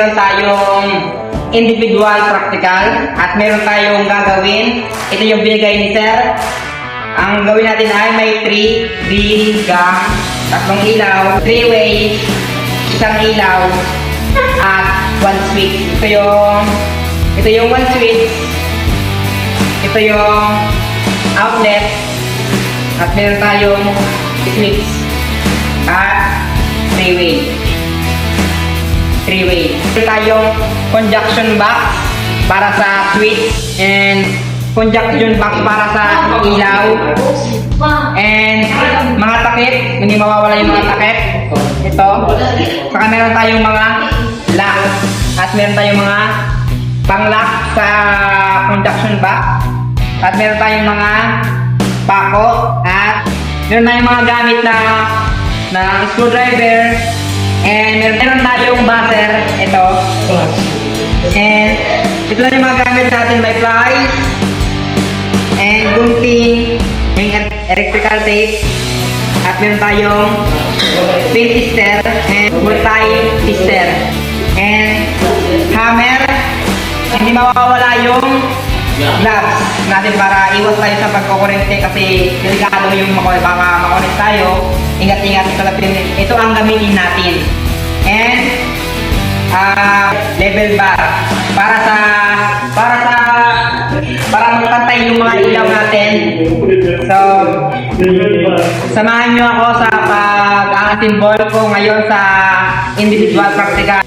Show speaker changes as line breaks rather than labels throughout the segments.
meron tayong individual practical at meron tayong gagawin. Ito yung binigay ni Sir. Ang gawin natin ay may 3 gum, 3 ilaw, 3-way, isang ilaw, at 1 switch. Ito yung 1 switch. Ito yung outlet. At meron tayong switch. At 3-way. Meron tayong conjunction box para sa switch and conjunction box para sa ilaw. And mga takip, hindi mawawala yung mga takip. Ito. Saka meron tayong mga lock. At meron tayong mga pang-lock sa conjunction box. At meron tayong mga pako. At meron tayong mga gamit na screwdriver. And meron tayong buzzer. Ito. And ito lang yung mga gamit natin. May pliers. And gunting. Yung electrical tape. At meron tayong pin tester. And multi-tester. And hammer. Hindi mawawala yung gloves natin para iwas tayo sa pagkukurente kasi delikado yung baka makulit tayo. Ingat-ingat ito ang gamitin natin. And level bar para magpantay yung mga ilaw natin. So samahan nyo ako sa pag-assemble ko ngayon sa individual practical.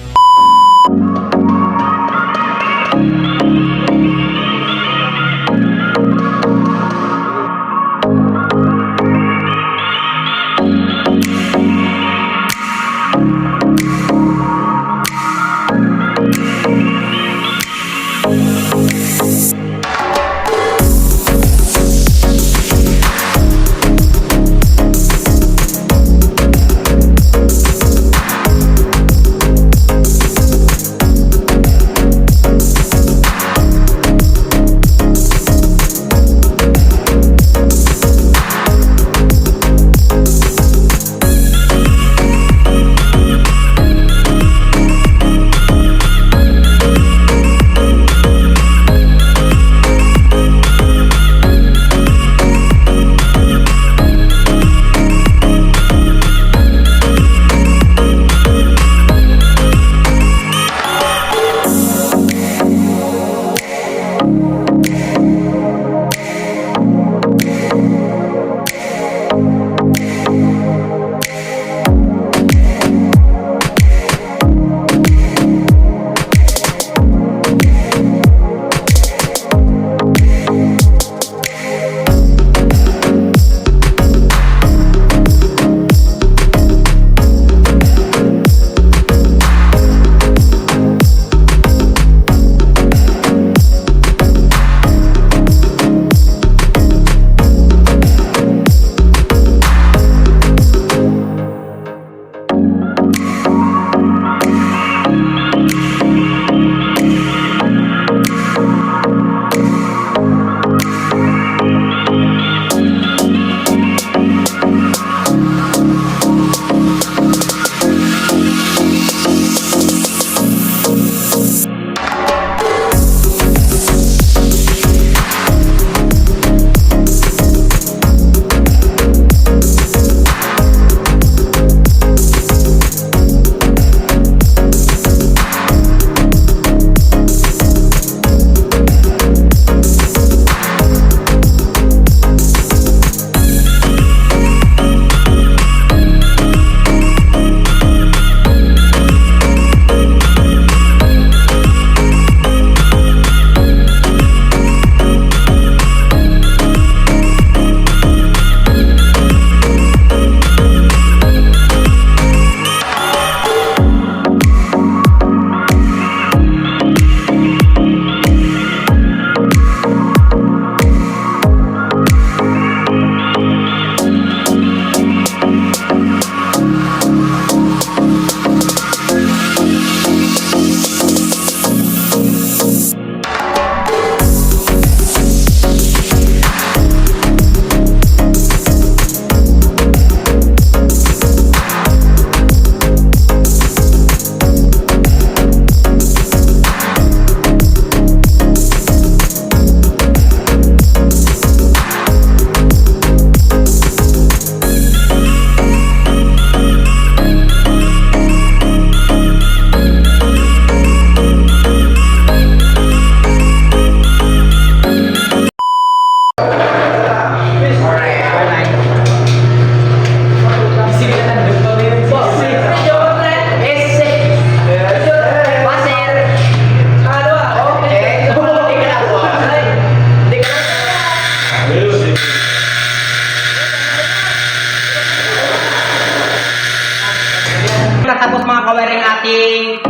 Tapos mga kawaring ating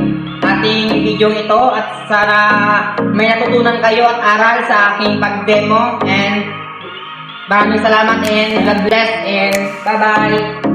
video ito at sana may natutunan kayo at aral sa aking pag-demo and maraming salamat and God bless and bye-bye.